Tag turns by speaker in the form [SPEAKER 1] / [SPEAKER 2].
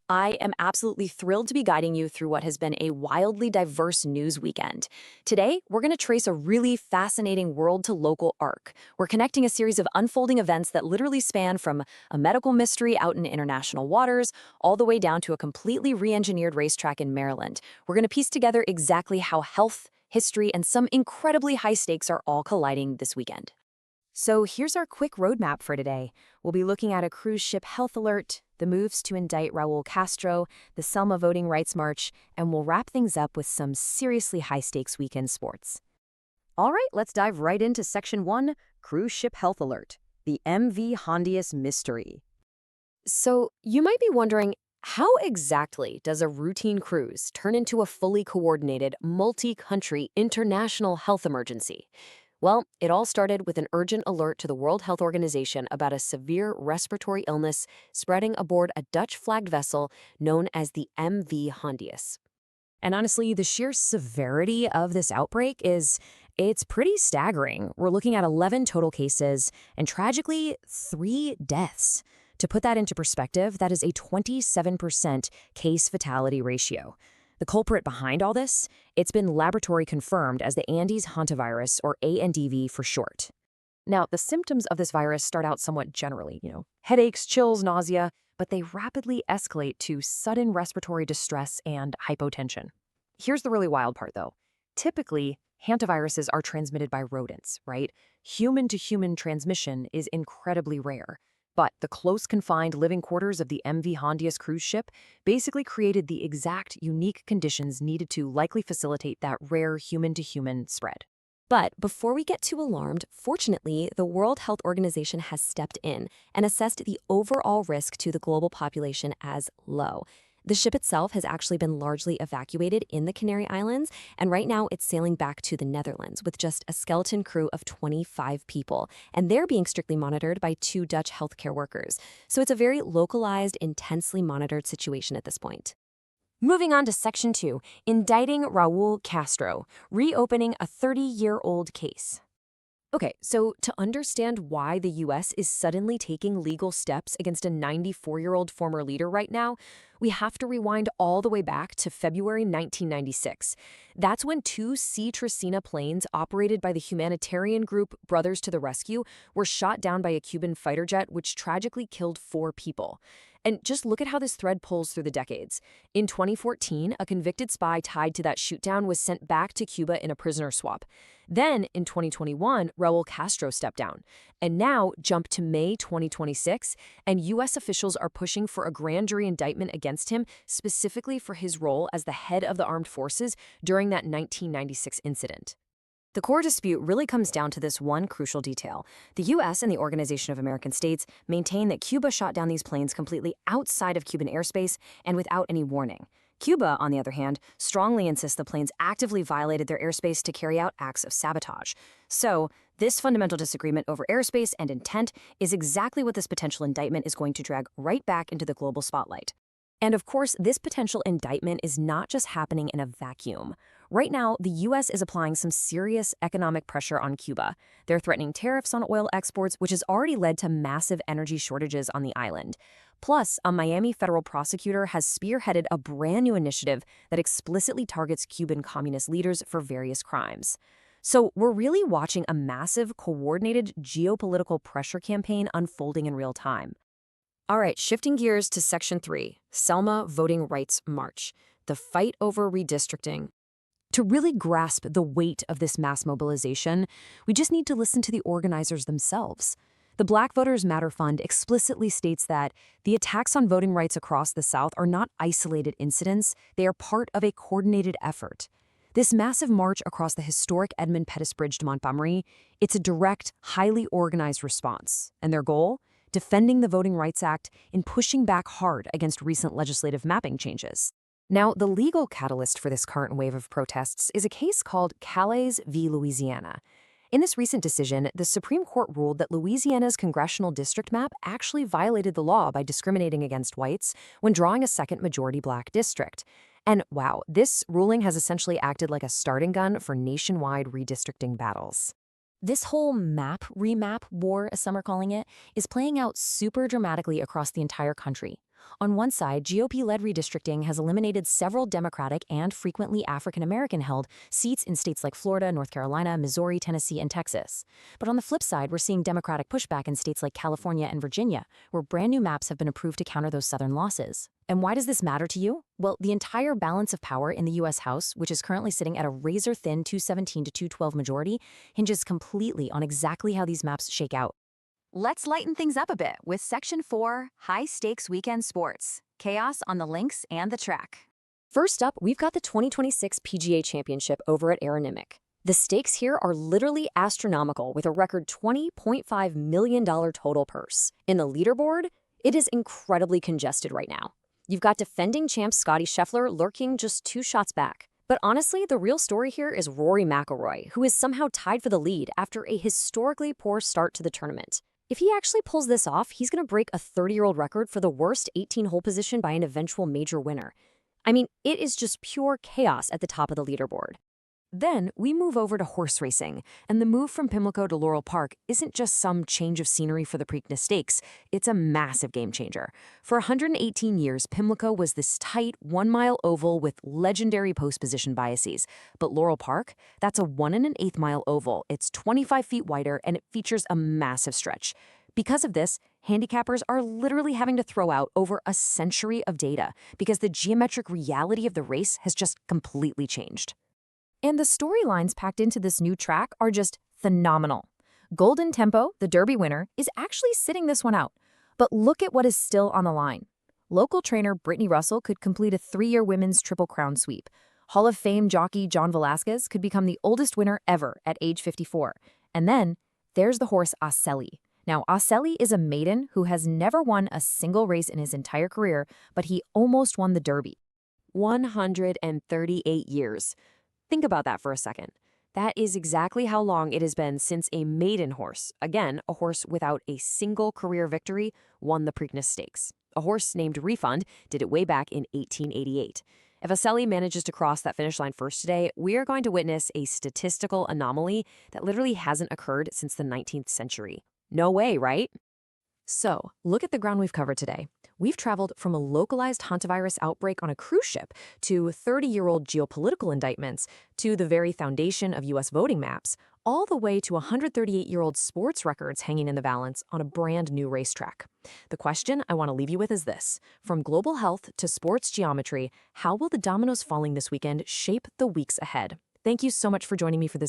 [SPEAKER 1] I am absolutely thrilled to be guiding you through what has been a wildly diverse news weekend. Today, we're going to trace a really fascinating world to local arc. We're connecting a series of unfolding events that literally span from a medical mystery out in international waters all the way down to a completely re engineered racetrack in Maryland. We're going to piece together exactly how health, history, and some incredibly high stakes are all colliding this weekend. So here's our quick roadmap for today. We'll be looking at a cruise ship health alert, the moves to indict Raul Castro, the Selma Voting Rights March, and we'll wrap things up with some seriously high-stakes weekend sports. All right, let's dive right into Section 1, Cruise Ship Health Alert, the MV Hondius Mystery. So you might be wondering, how exactly does a routine cruise turn into a fully coordinated, multi-country international health emergency? Well, it all started with an urgent alert to the World Health Organization about a severe respiratory illness spreading aboard a Dutch-flagged vessel known as the MV Hondius. And honestly, the sheer severity of this outbreak it's pretty staggering. We're looking at 11 total cases and tragically 3 deaths. To put that into perspective, that is a 27% case fatality ratio. The culprit behind all this? It's been laboratory confirmed as the Andes hantavirus, or ANDV for short. Now, the symptoms of this virus start out somewhat generally, headaches, chills, nausea, but they rapidly escalate to sudden respiratory distress and hypotension. Here's the really wild part, though. Typically, hantaviruses are transmitted by rodents, right? Human-to-human transmission is incredibly rare. But the close confined living quarters of the MV Hondius cruise ship basically created the exact unique conditions needed to likely facilitate that rare human-to-human spread. But before we get too alarmed, fortunately, the World Health Organization has stepped in and assessed the overall risk to the global population as low. The ship itself has actually been largely evacuated in the Canary Islands, and right now it's sailing back to the Netherlands with just a skeleton crew of 25 people, and they're being strictly monitored by 2 Dutch healthcare workers. So it's a very localized, intensely monitored situation at this point. Moving on to Section 2, indicting Raul Castro, reopening a 30-year-old case. Okay, so to understand why the US is suddenly taking legal steps against a 94-year-old former leader right now, we have to rewind all the way back to February 1996. That's when 2 Sea Tracina planes operated by the humanitarian group Brothers to the Rescue were shot down by a Cuban fighter jet, which tragically killed 4 people. And just look at how this thread pulls through the decades. In 2014, a convicted spy tied to that shootdown was sent back to Cuba in a prisoner swap. Then, in 2021, Raul Castro stepped down. And now, jump to May 2026, and U.S. officials are pushing for a grand jury indictment against him specifically for his role as the head of the armed forces during that 1996 incident. The core dispute really comes down to this one crucial detail. The U.S. and the Organization of American States maintain that Cuba shot down these planes completely outside of Cuban airspace and without any warning. Cuba, on the other hand, strongly insists the planes actively violated their airspace to carry out acts of sabotage. So, this fundamental disagreement over airspace and intent is exactly what this potential indictment is going to drag right back into the global spotlight. And of course, this potential indictment is not just happening in a vacuum. Right now, the U.S. is applying some serious economic pressure on Cuba. They're threatening tariffs on oil exports, which has already led to massive energy shortages on the island. Plus, a Miami federal prosecutor has spearheaded a brand new initiative that explicitly targets Cuban communist leaders for various crimes. So we're really watching a massive, coordinated geopolitical pressure campaign unfolding in real time. All right, shifting gears to Section 3, Selma Voting Rights March, the fight over redistricting. To really grasp the weight of this mass mobilization, we just need to listen to the organizers themselves. The Black Voters Matter Fund explicitly states that the attacks on voting rights across the South are not isolated incidents, they are part of a coordinated effort. This massive march across the historic Edmund Pettus Bridge to Montgomery, it's a direct, highly organized response. And their goal? Defending the Voting Rights Act and pushing back hard against recent legislative mapping changes. Now, the legal catalyst for this current wave of protests is a case called Calais v. Louisiana. In this recent decision, the Supreme Court ruled that Louisiana's congressional district map actually violated the law by discriminating against whites when drawing a second majority black district. And wow, this ruling has essentially acted like a starting gun for nationwide redistricting battles. This whole remap war, as some are calling it, is playing out super dramatically across the entire country. On one side, GOP-led redistricting has eliminated several Democratic and frequently African-American-held seats in states like Florida, North Carolina, Missouri, Tennessee, and Texas. But on the flip side, we're seeing Democratic pushback in states like California and Virginia, where brand new maps have been approved to counter those Southern losses. And why does this matter to you? Well, the entire balance of power in the U.S. House, which is currently sitting at a razor-thin 217 to 212 majority, hinges completely on exactly how these maps shake out. Let's lighten things up a bit with Section 4, High-Stakes Weekend Sports, Chaos on the Links and the Track. First up, we've got the 2026 PGA Championship over at Aronimink. The stakes here are literally astronomical, with a record $20.5 million total purse. In the leaderboard, it is incredibly congested right now. You've got defending champ Scottie Scheffler lurking just 2 shots back. But honestly, the real story here is Rory McIlroy, who is somehow tied for the lead after a historically poor start to the tournament. If he actually pulls this off, he's going to break a 30-year-old record for the worst 18-hole position by an eventual major winner. I mean, it is just pure chaos at the top of the leaderboard. Then we move over to horse racing, and the move from Pimlico to Laurel Park isn't just some change of scenery for the Preakness Stakes, it's a massive game changer. For 118 years, Pimlico was this tight, 1-mile oval with legendary post-position biases. But Laurel Park, that's a 1 1/8 mile oval, it's 25 feet wider, and it features a massive stretch. Because of this, handicappers are literally having to throw out over a century of data because the geometric reality of the race has just completely changed. And the storylines packed into this new track are just phenomenal. Golden Tempo, the Derby winner, is actually sitting this one out. But look at what is still on the line. Local trainer Brittany Russell could complete a 3-year women's Triple Crown sweep. Hall of Fame jockey John Velasquez could become the oldest winner ever at age 54. And then there's the horse Ocelli. Now, Ocelli is a maiden who has never won a single race in his entire career, but he almost won the Derby. 138 years. Think about that for a second. That is exactly how long it has been since a maiden horse, again, a horse without a single career victory, won the Preakness Stakes. A horse named Refund did it way back in 1888. If Ocelli manages to cross that finish line first today, we are going to witness a statistical anomaly that literally hasn't occurred since the 19th century. No way, right? So, look at the ground we've covered today. We've traveled from a localized hantavirus outbreak on a cruise ship to 30-year-old geopolitical indictments to the very foundation of U.S. voting maps, all the way to 138-year-old sports records hanging in the balance on a brand new racetrack. The question I want to leave you with is this. From global health to sports geometry, how will the dominoes falling this weekend shape the weeks ahead? Thank you so much for joining me for this